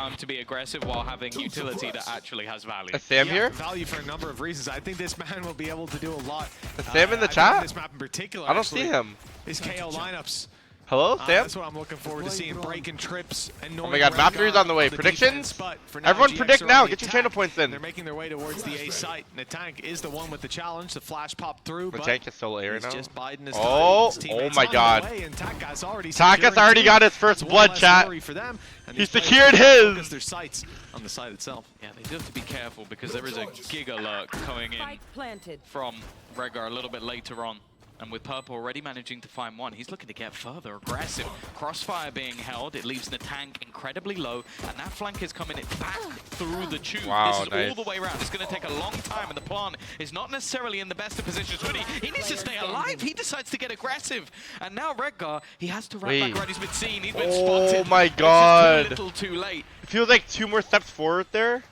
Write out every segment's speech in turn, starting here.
time to be aggressive while having utility that actually has value. Is Sam here? Value for a number of reasons. I think this man will be able to do a lot. Is Sam in the chat? This map in particular, I don't see him. His KO lineups. Hello, Sam? That's what I'm looking forward to seeing. Breaking trips and oh my god, Raptors on the way. Predictions? Everyone predict now. Get your channel points in. They're making their way towards the A site. Natank is the one with the challenge. The flash popped through. Natank is solo A right now. Just biding his oh my god. Taka's already got his first blood, chat. He secured his. Their sights on the site itself. Yeah, they do have to be careful because there is a Giga lurk coming in from Rhaegar a little bit later on. And with Purple already managing to find one, he's looking to get further aggressive. Crossfire being held, it leaves the tank incredibly low, and that flank is coming back through the tube. Wow, this is all the way around. It's going to take a long time, and the plant is not necessarily in the best of positions. He needs to stay alive. He decides to get aggressive. And now Rhaegar, he has to wrap back around. He's been seen, he's been spotted. Oh my god. It's just too little too late. It feels like 2 more steps forward there.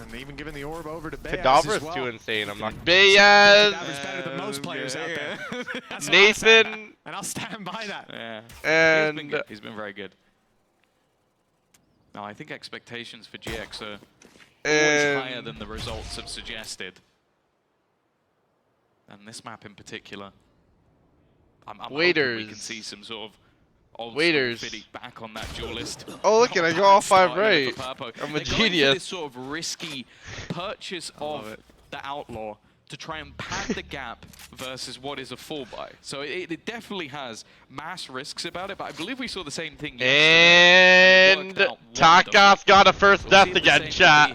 And even giving the orb over to Bayaz. Kadavra is too insane. I'm not. Bayaz! Kadavra's better than most players out there. Nathan! And I'll stand by that. Yeah. And he's been very good. No, I think expectations for GX are always higher than the results have suggested. And this map in particular, I'm hoping we can see some sort of Waiters back on that duelist. Oh look at I go all 5 right. I'm a They're genius. going for this sort of risky purchase of the Outlaw to try and pad the gap versus what is a full buy. So it definitely has mass risks about it, but I believe we saw the same thing yesterday. And Taka's got a first death again, chat.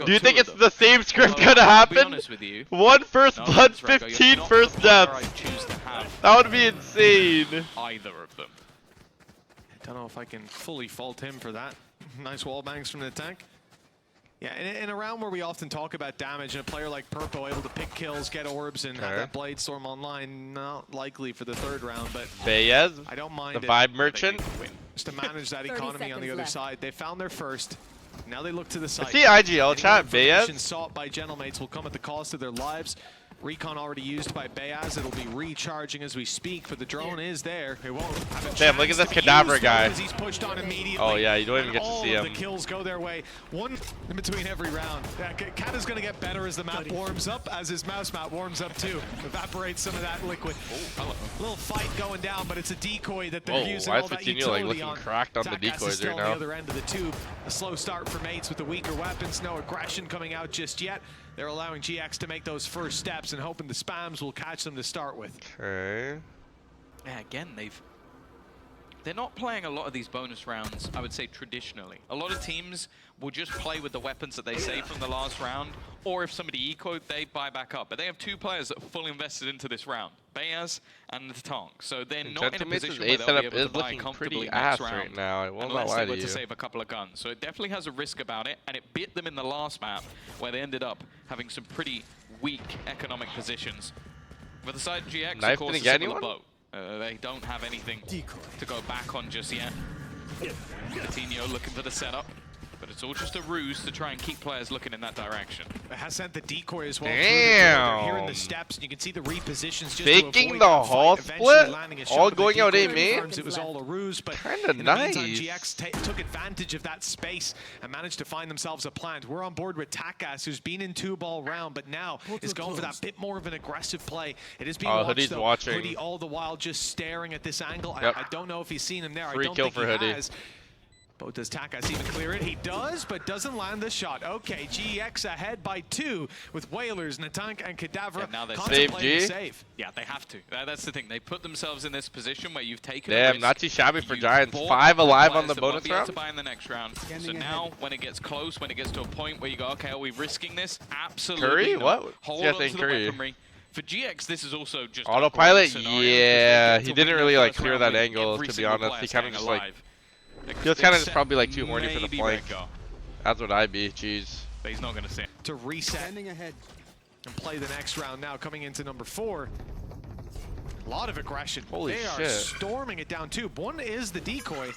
Do you think it's the same script gonna happen? One first blood, 15 first deaths. That would be insane. Either of them. I don't know if I can fully fault him for that. Nice wall bangs from the tank. Yeah, in a round where we often talk about damage, and a player like Purpo able to pick kills, get orbs, and have that Blade Storm online, not likely for the 3rd round, but Bayez, I don't mind the Vibe Merchant. Just to manage that economy on the other side. They found their first. Now they look to the side. See IGL chat, Bayez. Sought by Gentlemates will come at the cost of their lives. Recon already used by Bayaz. It'll be recharging as we speak, but the drone is there. It won't have a Damn, look at this Kadavra guy. He's pushed on immediately. Oh yeah, you don't even get to see him. The kills go their way. One in between every round. Kata's going to get better as the map warms up, as his mouse map warms up too. Evaporates some of that liquid. Oh, little fight going down, but it's a decoy that they're using all that utility like looking cracked on the decoys right now. On the other end of the tube. A slow start for mates with the weaker weapons. No aggression coming out just yet. They're allowing GX to make those first steps and hoping the spams will catch them to start with. Okay. Yeah, again, they're not playing a lot of these bonus rounds, I would say, traditionally. A lot of teams will just play with the weapons that they save from the last round, or if somebody ecoed, they buy back up. But they have 2 players that are fully invested into this round, Bayaz and the Tonk. So they're not in a position where they'll be able to buy comfortably next round. Right now. I won't unless lie they were to to save a couple of guns. So it definitely has a risk about it, and it bit them in the last map, where they ended up having some pretty weak economic positions. For the side of GX, of course, a similar boat. They don't have anything to go back on just yet. Coutinho looking for the setup, but it's all just a ruse to try and keep players looking in that direction. It has sent the decoy as well. Damn! Here in the steps, and you can see the repositions just faking the hall split, all going out A main. It was all a ruse, but kinda nice. GX took advantage of that space and managed to find themselves a plant. We're on board with Takas, who's been in 2 ball round, but now is going for that bit more of an aggressive play. It is being watched, Hoodie's though. watching. Hoodie all the while just staring at this angle. Yep. I don't know if he's seen him there. Free I don't kill think for he Hoodie. has. But does Takas even clear it? He does, but doesn't land the shot. Okay, GX ahead by 2 with Whalers, Natank, and Kadavra. Yeah, now they're save. Yeah, they have to. That's the thing. They put themselves in this position where you've taken Damn, a risk. not too shabby for Giants. 5 alive on the bonus round. To buy in the next round. So now, when it gets close, when it gets to a point where you go, okay, are we risking this? Absolutely. Curry? Not. What? Hold on to the weaponry. For GX, this is also just autopilot. Yeah, he didn't really like clear that angle. To be honest, he kind of just like. He was kind of just probably like too horny for the flank. That's what I'd be. Jeez. But he's not going to stand. To reset and play the next round now, coming into number 4. A lot of aggression. Holy shit. They are storming it down too. One is the decoy.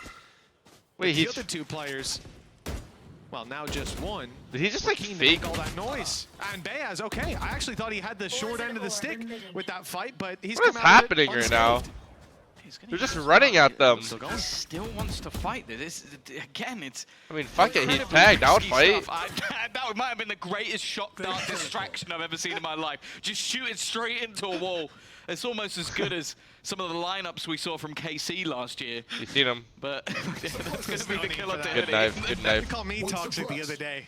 Wait, the other 2 players. Well, now just 1. Did he just like fake all that noise? And Bayaz, okay. I actually thought he had the short end of the stick with that fight, but he's what is happening right now? They're just running at them. He still wants to fight. This again, it's. I mean, fuck it. He's tagged. I would fight. That might have been the greatest shock dart distraction I've ever seen in my life. Just shoot it straight into a wall. It's almost as good as some of the lineups we saw from KC last year. You seen him? But that's going to be the killer. Good knife. Good knife. They called me toxic the other day.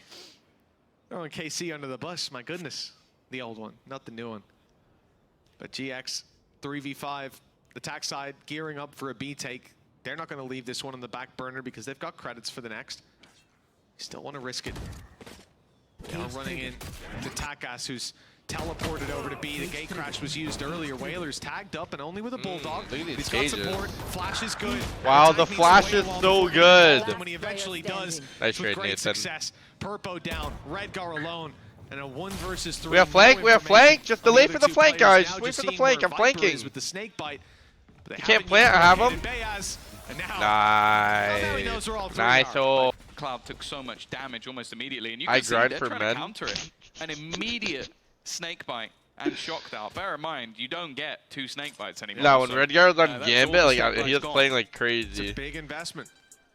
Throwing KC under the bus. My goodness. The old one, not the new one. But GX 3v5. The attack side gearing up for a B take. They're not going to leave this one on the back burner because they've got credits for the next. Still want to risk it. Now running in to Takas, who's teleported over to B. The gate crash was used earlier. Whalers tagged up and only with a Bulldog. He's got support. Flash is good. Wow, the flash is so good. When he eventually does, nice trade, great Nathan. success. Purpo down. Redgar alone. And a 1 versus 3. We have flank. We have flank. Just delay for the flank, guys. Just wait for the flank. I'm flanking. With the snake bite. You can't plant. I have him. Nice. Nice. Oh. Cloud took so much damage almost immediately, and you I can see grind they're for trying men. to counter it. An immediate snake bite and shock dart. Bear in mind, you don't get 2 snake bites anymore. No, when so, Redgar was on Gambit, like he was gone. playing like crazy. It's a big investment.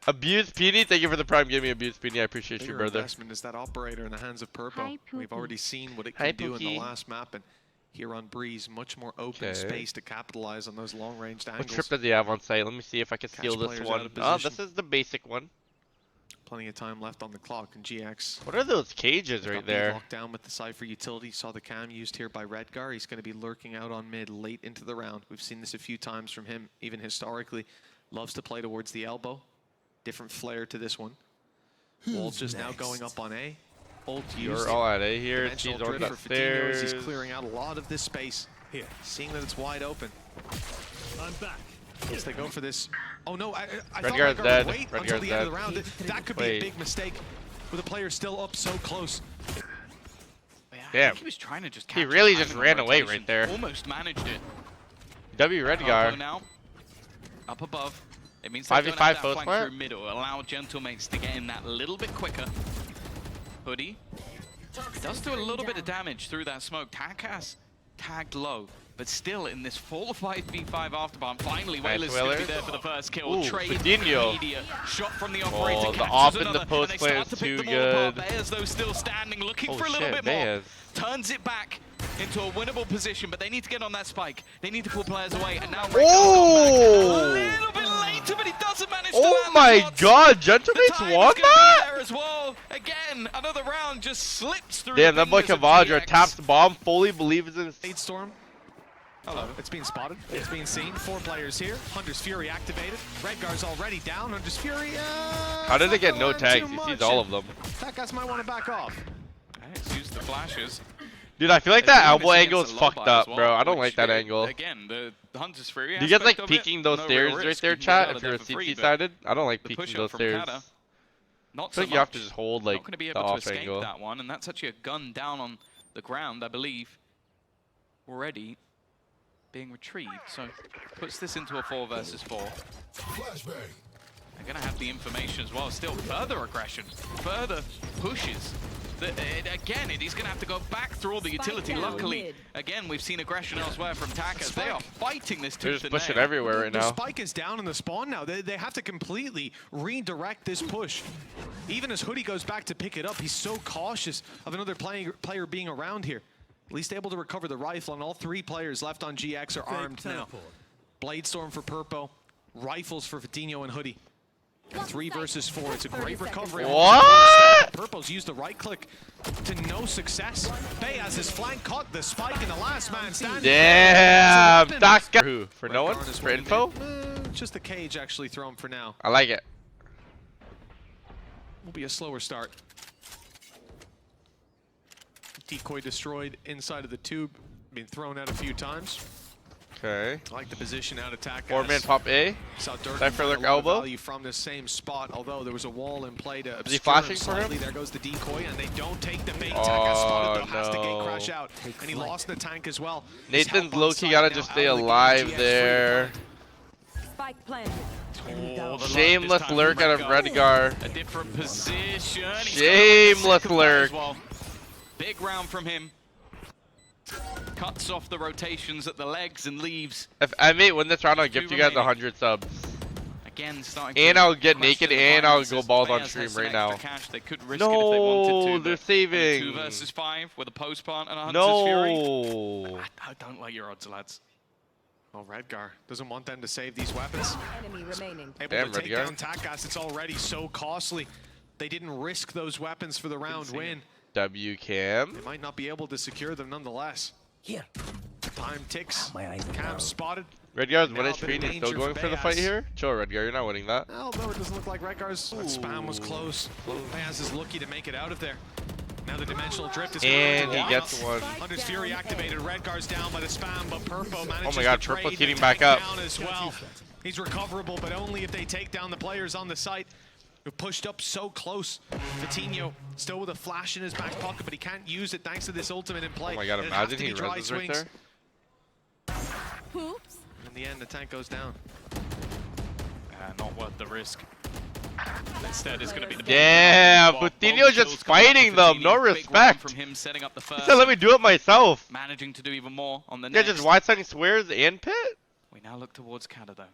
Abuse Petey, thank you for the prime. Give me Abuse Petey. I appreciate you, brother. Investment is that operator in the hands of Purpo. Hi, We've already seen what it Hi, can do in the Pookie. last map, and here on Breeze, much more open space to capitalize on those long-range angles. What trip does he have on site? Let me see if I can steal this players out one. of Oh, position. this is the basic one. Plenty of time left on the clock, and GX What are those cages right there? locked down with the Cypher utility. Saw the cam used here by Redgar. He's going to be lurking out on mid late into the round. We've seen this a few times from him, even historically. Loves to play towards the elbow. Different flair to this one. Wall's just now going up on A. Ult used. You're all at A here. Dimensional He's on drift the for Fadinho as stairs. he's clearing out a lot of this space. Here, seeing that it's wide open. I'm back. Yes, they go for this. Oh no, I thought Redguard's Redguard dead. would wait Redguard's until the end of the dead. round. That could be Wait. a big mistake with a player still up so close. Yeah, I Damn. think he was trying to just He catch really the just timing ran on away rotation. right there. Almost managed it. W Redgar. Now, up above. It means 5v5 they're going to have that post flank fire? through middle. Allow Gentlemates to get in that little bit quicker. Hoodie. Does do a little bit of damage through that smoke. Takas tagged low, but still in this 4-5v5 afterburn. Finally, Nice, Whalers going to be Whalers. there for the first kill. Ooh, Trade Fadinho. immediate shot from the operator. Oh, the catches op in another, the post and they play start is to pick too them all apart. good. Bears, though, still standing, looking Oh for a little shit, bit more. Bears. Turns it back into a winnable position, but they need to get on that spike. They need to pull players away, and now Oh! a little bit later, but he doesn't manage to Oh land my the shots. god, The Gentlemates time won is gonna be that? there as well. Again, another round just slips through. Damn, the that boy fingers of Kavadra GX. taps the bomb, fully believes in Fade Storm. Hello. It's being spotted. It's being seen. 4 players here. Hunter's Fury activated. Redgar's already down. Hunter's Fury. How did it get no tags? Too He much, sees all of them. That guy might want to back off. Let's use the flashes. Dude, I feel like They're that doing elbow this angle is against the fucked low bar up, as bro. well, I don't which, like that angle. Again, the Hunter's Fury. Do you guys like aspect of it, peeking those no stairs real right risk. there, You can chat? get If you're out a of there for free, CT but sided? I don't like the peeking push-up those from stairs. Kata, not I so think you have to much. just hold Not like going to be the able to off escape angle. that one, and that's actually a gun down on the ground, I believe. Already being retrieved, so puts this into a 4 versus 4. They're going to have the information as well. Still further aggression, further pushes. Again, he's going to have to go back through all the utility. Luckily, again, we've seen aggression elsewhere from Takas. They are fighting this They're tooth just and pushing nail. everywhere right The now. spike is down in the spawn now. They have to completely redirect this push. Even as Hoodie goes back to pick it up, he's so cautious of another player being around here. At least able to recover the rifle, and all 3 players left on GX are armed now. Bladestorm for Purpo, rifles for Fadinho and Hoodie. 3 versus 4. It's a great recovery. What? Purple's used the right click to no success. Bay has his flank caught the spike in the last man standing. Damn! That guy. Who? For no one? Redgar is For winning info? it. Just the cage actually thrown for now. I like it. Will be a slower start. Decoy destroyed inside of the tube. Been thrown out a few times. Okay. I like the position out attack. 4-man pop A. Saw Dirk Cypher find look a lot of elbow. value from the same spot, although there was a wall in play to obscure he flashing him for him? slightly. There goes the decoy, and they don't take the bait. Oh, Takas spotted though, has to no. gate crash out, and he lost the tank as well. Nathan's low-key gotta just stay alive there. Spike planted. Shameless lurk out of Redgar. A different position. He's Shameless got a second one lurk. as well. Big round from him. cuts off the rotations at the legs and leaves. If EMEA win this round, I'll gift you guys 100 subs. Again, and I'll get naked and I'll go balls on stream right now. They could risk it if they wanted to, they're saving. 2 versus 5 with a post plant and a Hunter's No. Fury. I don't like your odds, lads. Oh, Redgar doesn't want them to save these weapons. Enemy remaining. Able to take down TACAS. It's already so costly. They didn't risk those weapons for the round win. W Cam. They might not be able to secure them nonetheless. Here. Time ticks. Cam spotted. Redgar's 1 HP and he's still going for the fight here? Chill, Redgar, you're not winning that. No, it doesn't look like Redgar's spam was close. Bayaz is lucky to make it out of there. Now the dimensional drift is and he gets one. Hunter's Fury activated. Redgar's down by the spam, but Purpo manages oh my god, to Purpo's trade heating back up. down as well. He's recoverable, but only if they take down the players on the site. Who pushed up so close. Vitinho still with a flash in his back pocket, but he can't use it thanks to this ultimate in play. Oh my god, imagine he reses right there. Oops. In the end, the tank goes down. Not worth the risk. Instead, it's going to be the damn, Vitinho's just fighting them. No respect. From him setting up the first. He said, let me do it myself. Managing to do even more on the next. Yeah, just wide-siding swears and pit. We now look towards Canada.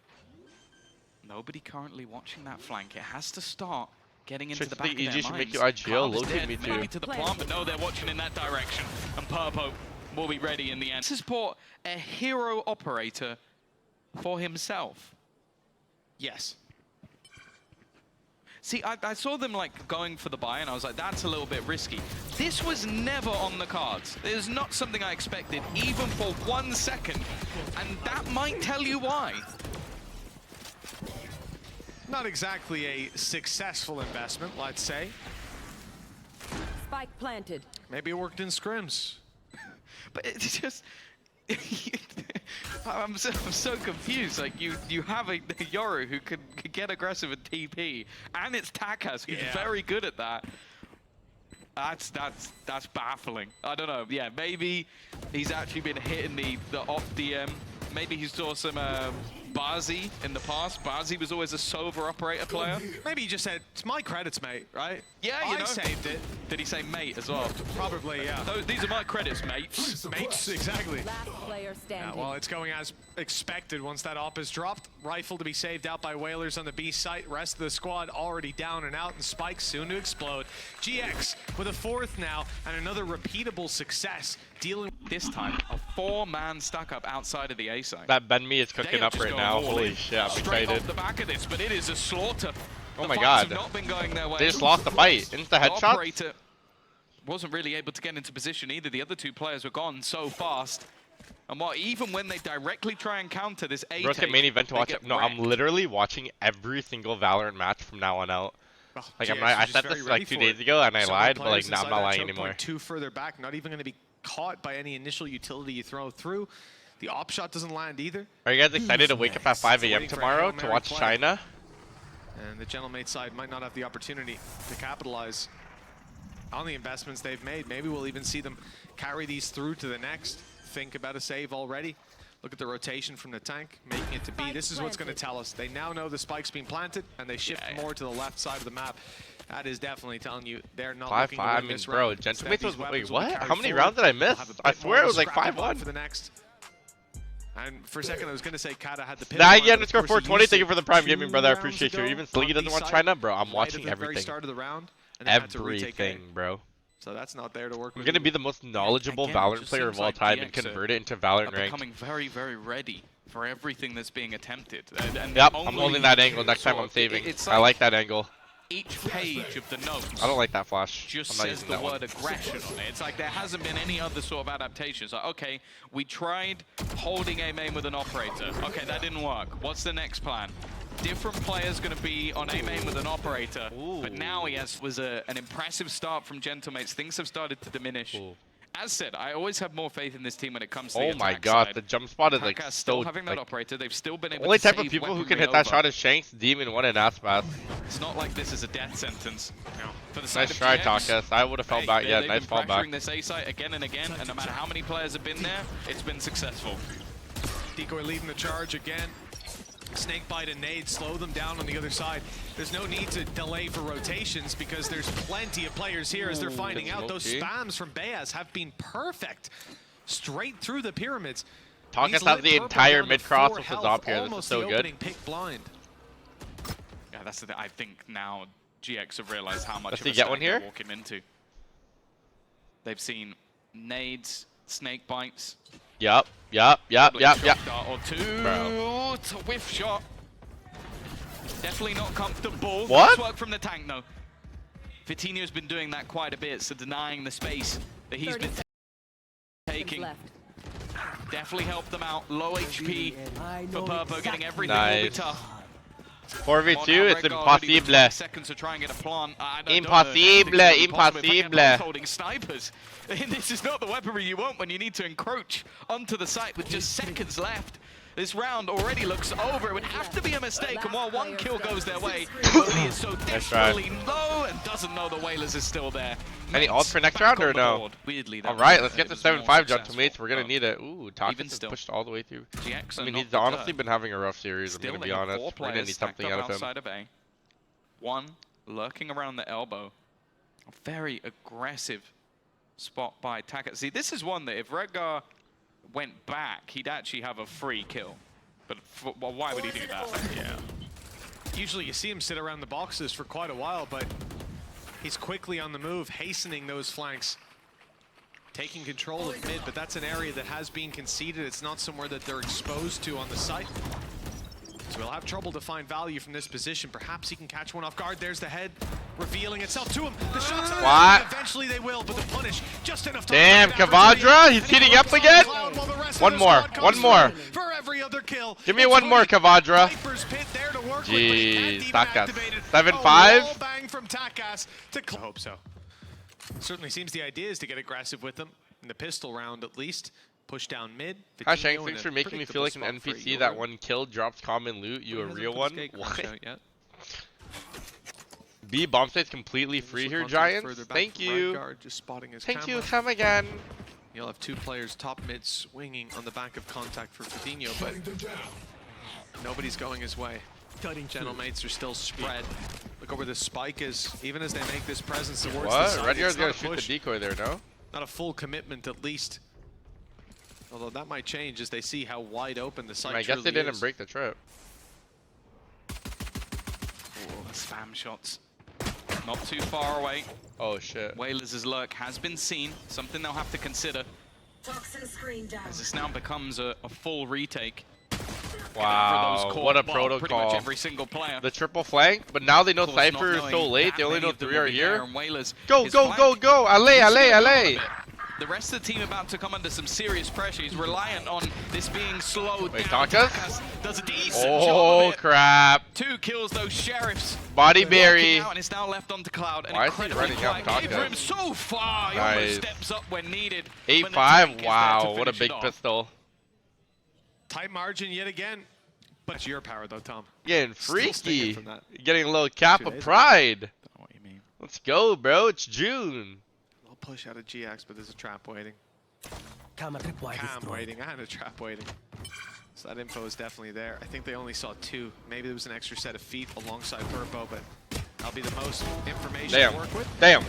Nobody currently watching that flank. It has to start getting into the back of their minds. Make you IGL, loading me too. Maybe to the plant, but no, they're watching in that direction. And Purpo will be ready in the end. This is for a hero operator for himself. Yes. See, I saw them like going for the buy, and I was like, that's a little bit risky. This was never on the cards. It was not something I expected, even for 1 second. And that might tell you why. Not exactly a successful investment, let's say. Spike planted. Maybe it worked in scrims. But it's just... I'm so confused. Like you have a Yoru who could get aggressive at TP, and it's TACAS who's very good at that. That's baffling. I don't know. Yeah, maybe he's actually been hitting the off DM. Maybe he saw some Bazi in the past. Bazi was always a Sova operator player. Maybe he just said, it's my credits, mate, right? Yeah, you I know. saved it. Did he say mate as well? Probably, yeah. These are my credits, mates. Mates, exactly. Last player standing. Well, it's going as expected once that op is dropped. Rifle to be saved out by Whalers on the B site. Rest of the squad already down and out, and Spike soon to explode. GX with a 4th now, and another repeatable success. Dealing this time, a 4-man stack up outside of the A site. That Ben Me is cooking up right now. Holy shit, I'm Straight excited. off the back of this, but it is a slaughter. Oh my god. Have not been going their way. They just lost the fight. Insta headshot. Operator wasn't really able to get into position either. The other 2 players were gone so fast. And even when they directly try and counter this A take, main event to watch it. No, I'm literally watching every single Valorant match from now on out. Like I said this like 2 days ago and I lied, but like now I'm not lying anymore. 2 further back, not even going to be caught by any initial utility you throw through. The op shot doesn't land either. Are you guys excited to wake up at 5 AM tomorrow to watch China? And the Gentlemate side might not have the opportunity to capitalize on the investments they've made. Maybe we'll even see them carry these through to the next. Think about a save already. Look at the rotation from the tank, making it to B. This is what's going to tell us. They now know the spike's being planted, and they shift more to the left side of the map. That is definitely telling you they're not looking to win this round. Gentlemates was, wait, what? How many rounds did I miss? I swear it was like 5-1. For the next. And for a second, I was going to say Kata had the pit. Nagi_420, thank you for the Prime Gaming, brother. I appreciate you. Even Sliggy doesn't want China, bro. I'm watching everything. Start of the round, and everything, bro. So that's not there to work with. I'm going to be the most knowledgeable Valorant player of all time and convert it into Valorant ranked. Becoming very, very ready for everything that's being attempted. And yep, I'm holding that angle. Next time I'm saving. I like that angle. Each page of the notes. I don't like that flash. Just says the word aggression on it. It's like there hasn't been any other sort of adaptations. Like, okay, we tried holding A main with an operator. Okay, that didn't work. What's the next plan? Different players going to be on A main with an operator. Ooh. But now he was an impressive start from Gentlemates. Things have started to diminish. Ooh. As said, I always have more faith in this team when it comes to the attack my god, side. the jump spot is like still having that operator. They've still been able only to type of people who can hit that shot is Shanks, Demon, 1, and Aspas. It's not like this is a death sentence. No. For the nice try, TACAS. I would have fell back. Yeah, nice fall back. This A site again and again, and no matter how many players have been there, it's been successful. Decoy leading the charge again. Snakebite and nade slow them down on the other side. There's no need to delay for rotations because there's plenty of players here as they're finding out those spams from Bayaz have been perfect. straight through the pyramids. Talkers has the entire mid cross with his op here. This is so good. Pick blind. Yeah, that's the thing. I think now GX have realized how much Does of he a get stack one they're here? walking into. They've seen nades, snake bites. Yep. Dart Bro. or two. It's a whiff shot. Definitely not comfortable. What? Nice work from the tank though. Vitinho's been doing that quite a bit, so denying the space that he's been taking. Left. Definitely helped them out. Low HP for Purpo, getting everything will be tough. 4v2, it's impossible. Seconds to try and get a plant. Impossible. Holding snipers. This is not the weaponry you want when you need to encroach onto the site with just seconds left. This round already looks over. It would have to be a mistake, and while one kill goes their way, Bodhi is so desperately low and doesn't know the Whalers is still there. Any ult for next round or no? Weirdly, Alright, let's get to 7-5, gentlemen. We're gonna need it. Ooh, Talkers has still, pushed all the way through. GX I mean, he's honestly been having a rough series, still, I'm gonna be honest. We're gonna need something out of him. Outside of A. One lurking around the elbow. A very aggressive spot by Taka. See, this is one that if Redgar went back, he'd actually have a free kill. But well, why would he do that? Yeah. Usually you see him sit around the boxes for quite a while, but he's quickly on the move, hastening those flanks. Taking control of mid, but that's an area that has been conceded. It's not somewhere that they're exposed to on the site. So we'll have trouble to find value from this position. Perhaps he can catch one off guard. There's the head revealing itself to him. The shots are what? Eventually they will, but the punish just enough time. Damn, Kavadra, he's heating up again? One more. For every other kill. Give me one more, Kavadra. Jeez, Takas. 7-5? Bang from Takas to I hope so. Certainly seems the idea is to get aggressive with them in the pistol round at least. Push down mid. Hi Shanks, thanks for making me feel like an NPC that one kill drops common loot. You a real one? What? B bomb site's completely free here, Giants. Thank you. Thank you, come again. You'll have two players top mid swinging on the back of contact for Vitinho, but nobody's going his way. Gentlemates are still spread. Look over the spike is, even as they make this presence towards the side. Red Yard's gonna shoot the decoy there, no? Not a full commitment at least. Although that might change as they see how wide open the site I guess they didn't break the trip. Oh, spam shots. Not too far away. Oh shit. Whalers' lurk has been seen. Something they'll have to consider. As this now becomes a full retake. Wow, what a protocol. Pretty much every single player. The triple flank, but now they know Cypher is so late, they only know 3 are here. Go, allez! The rest of the team about to come under some serious pressure. He's reliant on this being slowed down. Takas does a decent job Oh of it. crap. 2 kills those sheriffs. Body berry. And it's now left onto Cloud. Why is he running up Takas? Gave him so far. He almost steps up when needed. 8-5, wow, what a big pistol. Tight margin yet again. But it's your power though, Tom. Getting freaky. Getting a little cap of pride. Don't know what you mean. Let's go, bro. It's June. I'll push out of GX, but there's a trap waiting. Cam waiting and a trap waiting. So that info is definitely there. I think they only saw 2. Maybe there was an extra set of feet alongside Purpo, but that'll be the most information to work with. Damn.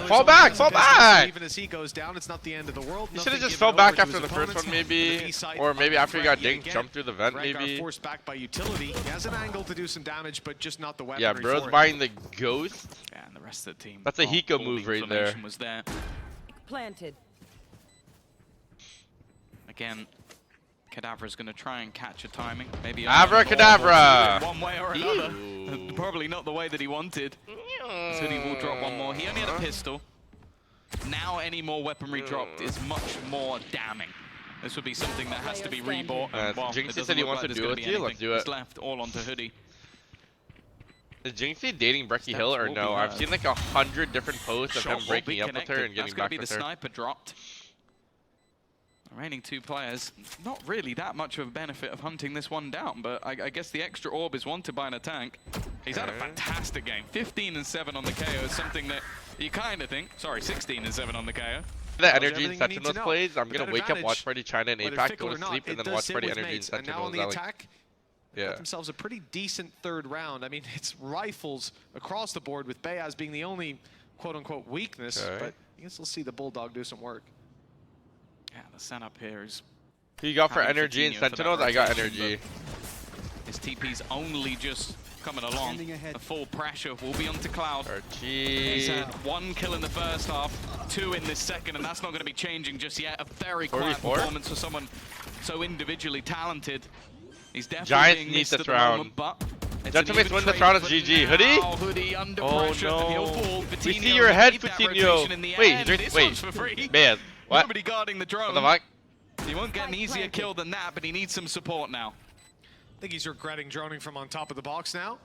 Fall back! Even as he goes down, it's not the end of the world. You should have just fell back after the first one, maybe. Or maybe after you got dinked, jump through the vent, maybe. Forced back by utility. He has an angle to do some damage, but just not the weaponry. Yeah, bro's buying the ghost. Yeah, and the rest of the team. That's a Hiko move right there. Was there. Planted. Again, Kadavra's going to try and catch a timing. Maybe Abracadabra! One way or another. Probably not the way that he wanted. So he will drop one more. He only had a pistol. Now any more weaponry dropped is much more damning. This would be something that has to be rebought. And, well, Jinxie said he wants to do it with you. Let's do it. It's left all onto Hoodie. Is Jinxie dating Brecky Hill or no? I've seen like 100 different posts of him breaking up with her and getting back with her. That's going to be the sniper dropped. Remaining 2 players, not really that much of a benefit of hunting this one down, but I guess the extra orb is wanted by an attack. He's had a fantastic game. 15 and 7 on the KO is something that you kind of think. Sorry, 16 and 7 on the KO. The energy in Sentinels plays, I'm going to wake up, watch party China and APAC, go to sleep, and then watch party energy in Sentinels. Got themselves a pretty decent 3rd round. I mean, it's rifles across the board with Bayaz being the only quote-unquote weakness, but I guess we'll see the Bulldog do some work. Yeah, the setup here is... Who you got for energy and sentinels? I got energy. His TP's only just coming along. The full pressure will be onto Cloud. He's had 1 kill in the first half, 2 in this second, and that's not going to be changing just yet. A very quiet performance for someone so individually talented. He's definitely being missed at the moment, but Gentlemen, win this round of GG. Hoodie? Hoodie under Oh pressure. no. We see your head, Coutinho. Wait, man. What? Nobody guarding the drone. What the fuck? He won't get an easier kill than that, but he needs some support now. I think he's regretting droning from on top of the box now.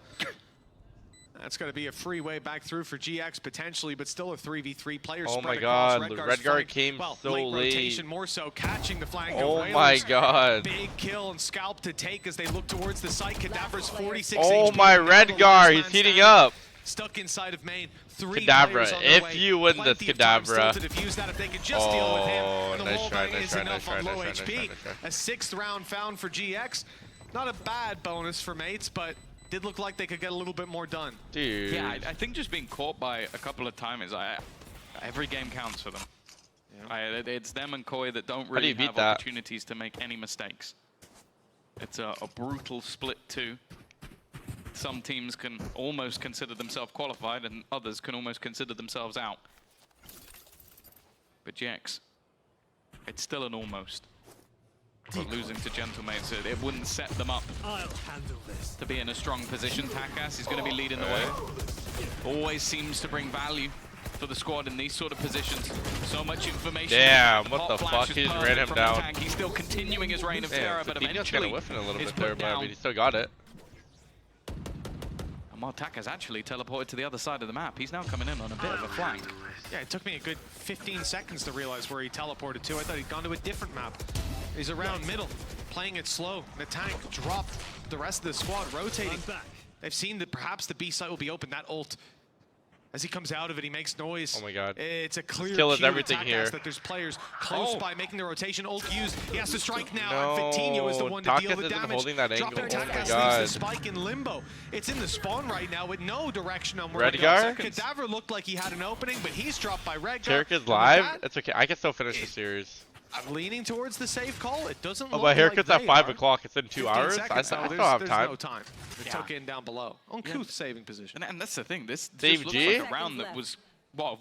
That's going to be a free way back through for GX potentially, but still a 3v3 player Oh spread my across. god, Redguard came so late. late. Rotation more so, catching the flank. Oh my god. Big kill and scalp to take as they look towards the site. Cadaver's 46 Oh HP. my Redguard, he's heating up. Stuck inside of main. 3 Kadabra, if way. You win this, Kadabra. To defuse that if they could just deal with him. And the nice try, nice try, nice try, nice try. A 6th round found for GX. Not a bad bonus for mates, but did look like they could get a little bit more done. Dude. Yeah, I think just being caught by a couple of timers, every game counts for them. Yeah. It's them and Koi that don't really have opportunities to make any mistakes. It's a brutal split too. Some teams can almost consider themselves qualified and others can almost consider themselves out. But GX, it's still an almost. But losing to Gentlemates, it wouldn't set them up to be in a strong position. Takas is going to be leading the way. Always seems to bring value for the squad in these sort of positions. So much information. Damn, what the fuck? He's ran him down. He's still continuing his reign of terror, but eventually whiffing a little bit there, but I mean, he still got it. And Takas actually teleported to the other side of the map. He's now coming in on a bit of a flank. Yeah, it took me a good 15 seconds to realize where he teleported to. I thought he'd gone to a different map. He's around middle, playing it slow. The tank dropped the rest of the squad, rotating. They've seen that perhaps the B site will be open. That ult, as he comes out of it, he makes noise. Oh my god. It's a clear Kill is everything here. That there's players close by making the rotation. Ult used. He has to strike now. No, And Coutinho is the one to deal the damage. Holding that angle. Dropping Oh my leaves god. the spike in limbo. It's in the spawn right now with no direction on where Redguard? Cadaver looked like he had an opening, but he's dropped by Redguard. Carrick is live. It's okay. I can still finish the series. I'm leaning towards the safe call. It doesn't look but haircut's like at 5 o'clock. It's in 2 hours. I still have time. There's no time. They took in down below. Uncouth saving position. And that's the thing. This Dave looks G? like a round that was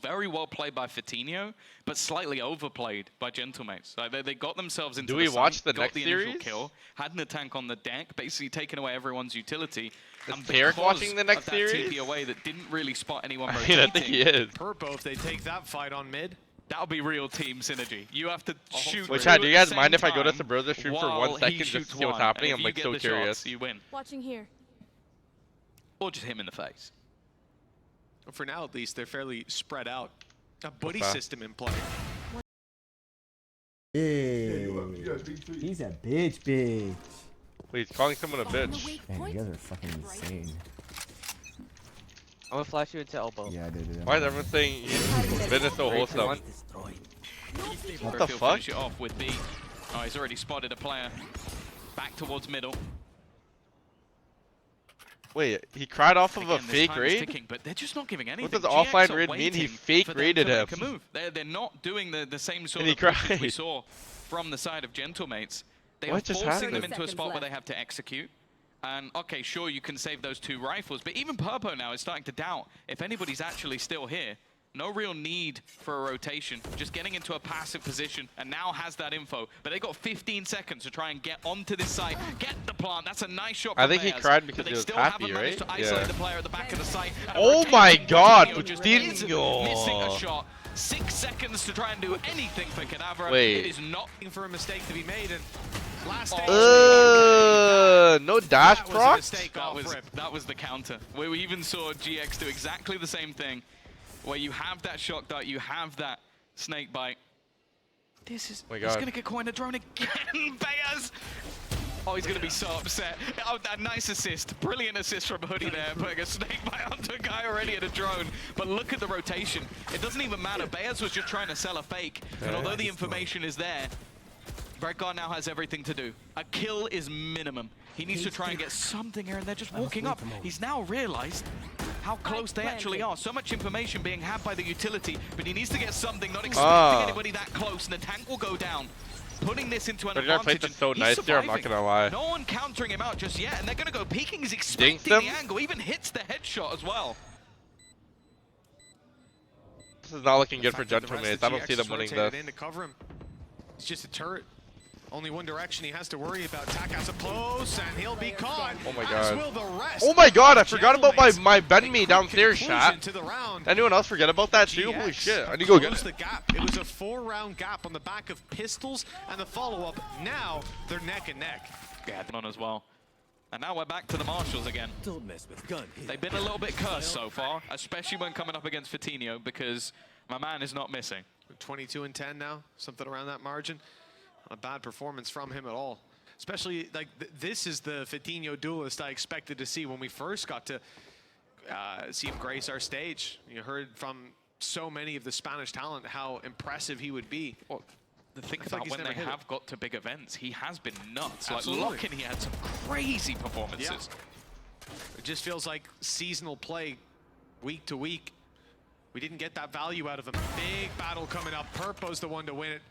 very well played by Coutinho, but slightly overplayed by Gentlemates. Like they got themselves into the watch site, the next series? Kill, had the tank on the deck, basically taking away everyone's utility. Is Carrick watching the next series? TP away that didn't really spot anyone I rotating. mean, I think he is. Purpo, if they take that fight on mid, that'll be real team synergy. You have to shoot. Wait, Chad, do you guys mind if I go to Sabrosa stream for 1 second just to see what's happening? I'm like so curious. Shots, you win. Watching here. Or just him in the face. for now at least, they're fairly spread out. A buddy system in play. Hey, he's a bitch. Wait, he's calling someone a bitch. Man, you guys are fucking insane. I'm gonna flash you into elbow. Yeah, I did. Why is everyone saying Ben is so wholesome? What the fuck? Finish it off with B. Oh, he's already spotted a player. Back towards middle. Wait, he cried off of Again, a fake raid? Ticking, but they're just not giving anything. What does offline raid mean? He fake raided him. They're not doing the same sort And he of pushes cried. we saw from the side of Gentlemates. They What are just forcing happened? them into a spot where they have to execute. And okay, sure, you can save those 2 rifles, but even Purpo now is starting to doubt if anybody's actually still here. No real need for a rotation, just getting into a passive position, and now has that info. But they got 15 seconds to try and get onto this site, get the plant. That's a nice shot. I think he Bears, cried because but he was still happy, haven't managed right? to isolate the player at the back of the site. Oh my god, Coutinho missing a Coutinho! shot. 6 seconds to try and do anything for Cadaver. Wait. It is not For a mistake to be made, and last No dash proc? That was the counter. Where we even saw GX do exactly the same thing. Where you have that shock dart, you have that snake bite. This is, he's gonna get caught in a drone again, Bayers! Oh, he's gonna be so upset. Oh, that nice assist, brilliant assist from Hoodie there, putting a snake bite onto a guy already at a drone. But look at the rotation. It doesn't even matter. Bayers was just trying to sell a fake. And although the information is there, Redguard now has everything to do. A kill is minimum. He needs to try and get something here, and they're just walking up. He's now realized how close they actually are. So much information being had by the utility, but he needs to get something, not expecting anybody that close, and the tank will go down. Putting this into an advantage. Played this so nice here, I'm not gonna lie. No one countering him out just yet, and they're gonna go peeking. He's expecting the angle, even hits the headshot as well. This is not looking good for Gentlemates. I don't see them winning this. In to cover him. It's just a turret. Only one direction he has to worry about. Tak has up close, and he'll be caught. Oh my god. Will the rest. Oh my god, I forgot about my bend me downstairs shot. To the round. Anyone else forget about that too? Holy shit, I need to go get it. The gap. It was a 4-round gap on the back of Pistols, and the follow-up. Now they're neck and neck. Yeah, on as well. And now we're back to the Marshals again. Don't mess with gun here. They've been a little bit cursed so far, especially when coming up against Vitinho, because my man is not missing. 22 and 10 now, something around that margin. Not a bad performance from him at all. Especially, like, this is the Vitinho duelist I expected to see when we first got to see him grace our stage. You heard from so many of the Spanish talent how impressive he would be. Well, think about when they have got to big events, he has been nuts. Absolutely. Like Lockin, he had some crazy performances. Yeah. It just feels like seasonal play, week to week. We didn't get that value out of him. Big battle coming up. Purpo's the one to win it.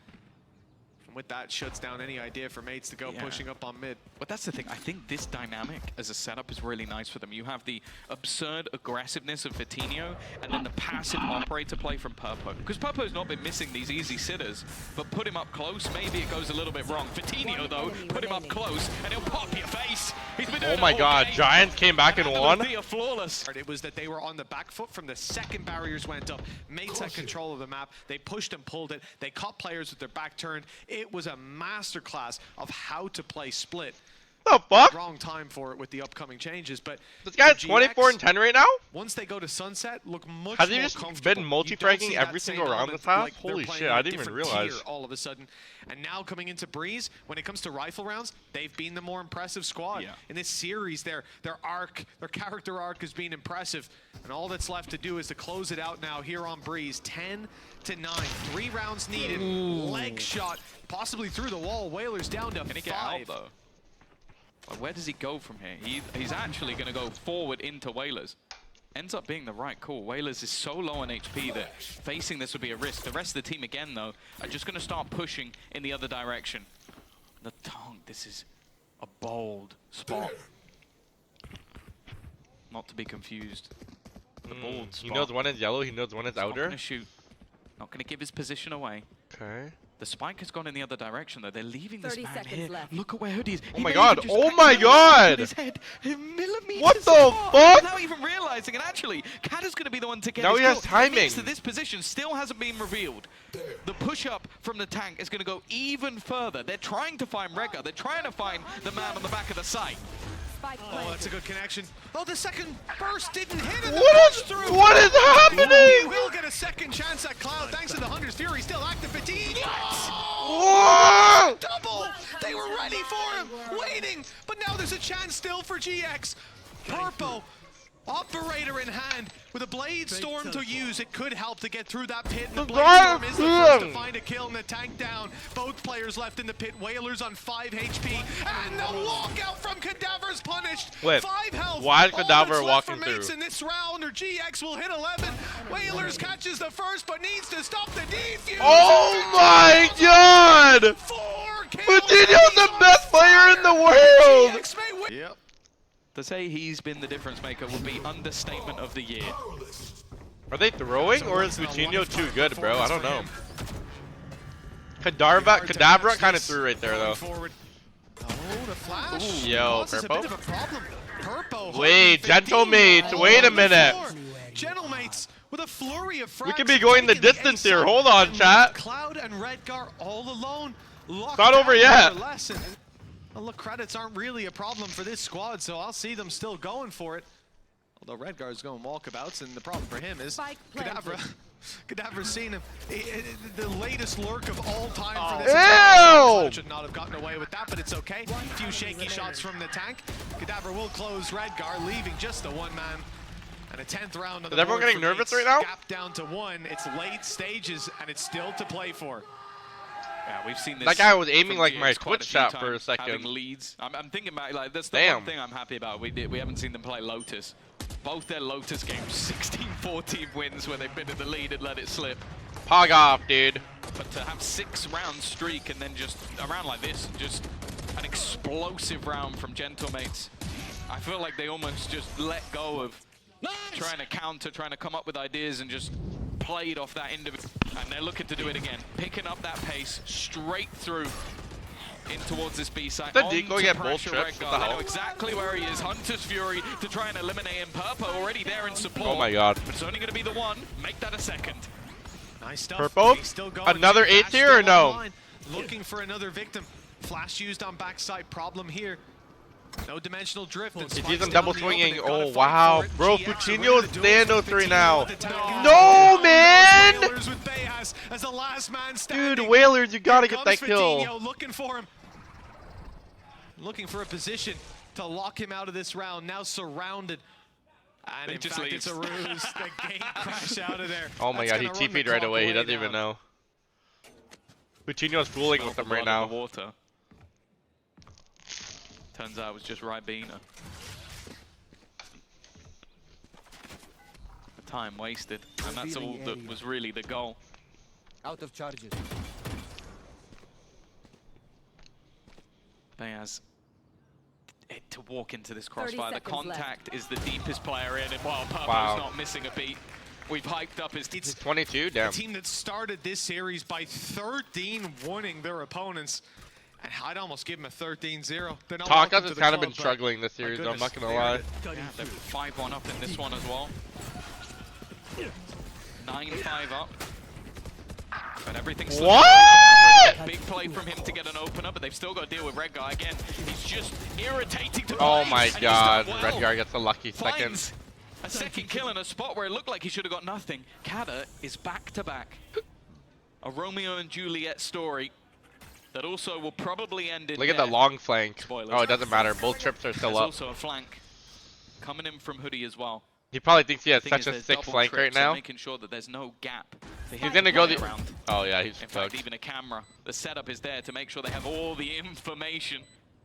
And with that, shuts down any idea for mates to go pushing up on mid. But that's the thing. I think this dynamic as a setup is really nice for them. You have the absurd aggressiveness of Vitinho, and then the passive operator play from Purpo. Because Purpo's not been missing these easy sitters, but put him up close, maybe it goes a little bit wrong. Vitinho, though, put him up close, and he'll pop your face. He's been doing oh my god, game. Giants came back and won. Flawless. It was that they were on the back foot from the second barriers went up. Mates had control of the map. They pushed and pulled it. They caught players with their back turned. It was a masterclass of how to play split. The fuck? Wrong time for it with the upcoming changes, but this guy's 24 and 10 right now? Once they go to Sunset, look much Has he more just comfortable. been multi-fragging every single round this half? Like holy shit, I didn't even realize. All of a sudden. And now coming into Breeze, when it comes to rifle rounds, they've been the more impressive squad. Yeah. In this series, their character arc has been impressive. And all that's left to do is to close it out now here on Breeze. 10 to 9, 3 rounds needed. Leg shot, possibly through the wall. Whalers down to 5. Can he get out, though? Like, where does he go from here? He's actually going to go forward into Whalers. Ends up being the right call. Whalers is so low on HP that facing this would be a risk. The rest of the team, again, though, are just going to start pushing in the other direction. The tongue, this is a bold spot. Not to be confused. The bold spot. He knows one is yellow, he knows one is outer. Not going to shoot. Not going to give his position away. Okay. The spike has gone in the other direction, though. They're leaving this 30 man seconds here. left. Look at where Hoodie is. Oh my god! Oh my god! His head, millimeters what the apart, fuck? without even realizing. And actually, Cat is going to be the one to get. Now his he has kill. timing. Next to this position still hasn't been revealed. The push up from the tank is going to go even further. They're trying to find Rega. They're trying to find the man on the back of the site. Oh, that's a good connection. Oh, the second burst didn't hit it. What is happening? He will get a second chance at Cloud thanks to the Hunter's Fury. Still active. Fatigue. Whoa! Double. They were ready for him, waiting. But now there's a chance still for GX. Purpo, operator in hand, with a Blade Storm to use. It could help to get through that pit. The Blade Storm is the first to find a kill and the tank down. Both players left in the pit. Whalers on 5 HP. And the walkout from Cadaver's punished. Wait, 5 health. why is Cadaver walking through? through? In this round, or GX will hit 11. Whalers catches the first, but needs to stop the defuse. Oh my god! 4 kills. Vitinho's the best player in the world! Yep. To say he's been the difference maker would be understatement of the year. Are they throwing, or is Vitinho too good, bro? I don't know. Cadaver kind of threw right there, though. Oh, the flash. Yo, Purpo. Wait, Gentlemates, wait a minute. Gentlemates with a flurry of frags. We could be going the distance here. Hold on, chat. Cloud and Redgar all alone. It's not over yet. Well, look, credits aren't really a problem for this squad, so I'll see them still going for it. Although Redgar's going walkabouts, and the problem for him is Cadaver's seen him. The latest lurk of all time for this. Ew! Should not have gotten away with that, but it's okay. A few shaky shots from the tank. Cadaver will close Redgar, leaving just the one man. And a 10th round on the board. Is everyone getting nervous right now? Gap down to 1. It's late stages, and it's still to play for. Yeah, we've seen this. That guy was aiming like GX my quite Twitch chat few for a times, second. Having leads. I'm thinking about, like, that's the Damn. one thing I'm happy about. We haven't seen them play Lotus. both their Lotus games, 16-14 wins where they've been in the lead and let it slip. Pog off, dude. But to have 6-round streak and then just a round like this, just an explosive round from Gentlemates. I feel like they almost just let go of trying to counter, trying to come up with ideas and just played off that individual. And they're looking to do it again, picking up that pace straight through in towards this B side. The decoy get both trips. What the I know hell? exactly where he is. Hunter's Fury to try and eliminate him. Purpo already there in support. Oh my god. But it's only going to be the one. Make that a second. Nice stuff. Purple? He's still going. Another Flash 8 here or still no? online, looking for another victim. Flash used on backside. Problem here. No dimensional drift. He sees him double swinging. Oh wow, bro. Coutinho is Stando 3 now. No, man! Dude, Whalers, you gotta get that kill. Looking for him. Looking for a position to lock him out of this round. Now surrounded. And in fact, it's a ruse. The gate crash out of there. Oh my god, he TP'd right away. He doesn't even know. Coutinho's fooling with him right now. Water. Turns out it was just Ribena. Time wasted, and that's all that was really the goal. Out of charges. Bayaz, to walk into this crossfire, the contact is the deepest player in, and while Purpo's not missing a beat, we've hyped up his... It's 22, damn. A team that started this series by 13 winning their opponents. And I'd almost give him a 13-0. Takas has kind of been struggling this series, though, I'm not going to lie. Yeah, they're 5-1 up in this one as well. 9-5 up. But everything's... What? Big play from him to get an opener, but they've still got to deal with Redgar again. He's just irritating to Oh play, my and god, well. Redgar gets a lucky second. Finds a second kill in a spot where it looked like he should have got nothing. Kada is back-to-back. A Romeo and Juliet story that also will probably end in Look at the long flank. Spoilers. Oh, it doesn't matter. Both trips are still There's up. also a flank coming in from Hoodie as well. He probably thinks he has Thing such is, a there's sick double flank right trips and now. making sure that there's no gap. He's gonna go the... around. Oh yeah, he's In fact, cooked. even a camera. The setup is there to make sure they have all the information.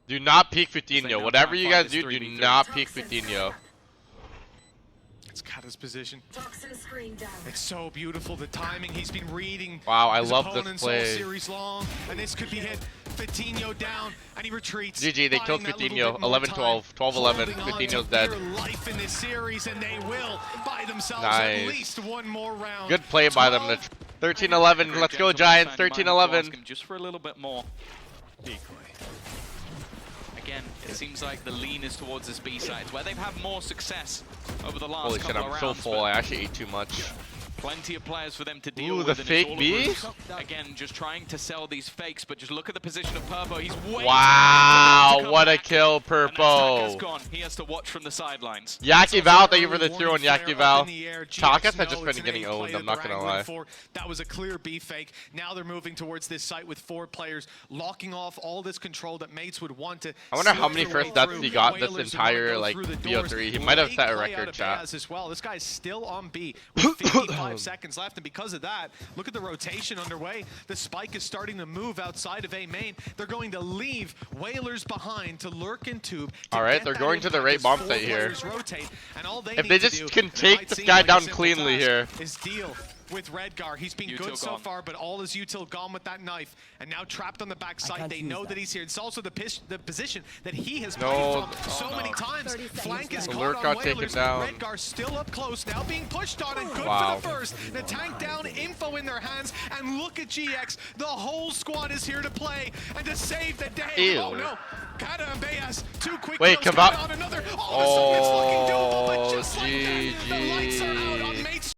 Do not peek They Coutinho. now Whatever try and you find guys this do, do 3v3. not peek Coutinho. It's Kata's position. It's so beautiful, the timing. He's been reading. Wow, I his love this opponents play. all series long, and this could be hit. Coutinho down, and he retreats. GG, they killed Coutinho. 11-12, 12-11. Coutinho's dead. Life in this series, and they will buy themselves Nice. at least one more round. Good play by them. 13-11. Let's go, Giants. 13-11. Just for a little bit more. Again, it seems like the lean is towards this B sides, where they've had more success over the last Holy shit, couple I'm of so rounds, full. but I actually ate too much. plenty of players for them to deal Ooh, with. the and it's fake all B? roots. Again, just trying to sell these fakes, but just look at the position of Purpo. He's waiting. Wow, what a kill, And that's Purpo. gone. He has to watch from the sidelines. Yaki Val, thank you for the 2 on Yaki Val. Takas Takas has just been getting owned, I'm not gonna lie. That was a clear B fake. Now they're moving towards this site with 4 players, locking off all this control that mates would want to. I wonder how slip many their first way deaths through. he got this Whalers who entire, wanna go like, through the doors. BO3. He might have set a Late play record, out of chat. Baz as well. This guy's still on B with 55 seconds left, and because of that, look at the rotation underway. The spike is starting to move outside of A main. They're going to leave Whalers behind to lurk and tube. Alright, they're going to the right bomb site here. Rotate, and all they If need they to just do, can it take might this seem guy like a down simple cleanly task, here. is deal with Redgar. He's been good so far, but all his util gone with that knife, and now trapped on the backside. They know that he's here. It's also the position that he has played from so many times. Flank is Alert caught got on taken Whalers. down. Redgar still up close, now being pushed on, and good Wow. for the first. The tank down, info in their hands, and look at GX. The whole squad is here to play and to save the day. Ew. Oh no, Kata and Bayas, 2 quick Wait, kills, Kava- Kata on another. All of a sudden it's looking doable, but just like that, the GG. lights are out on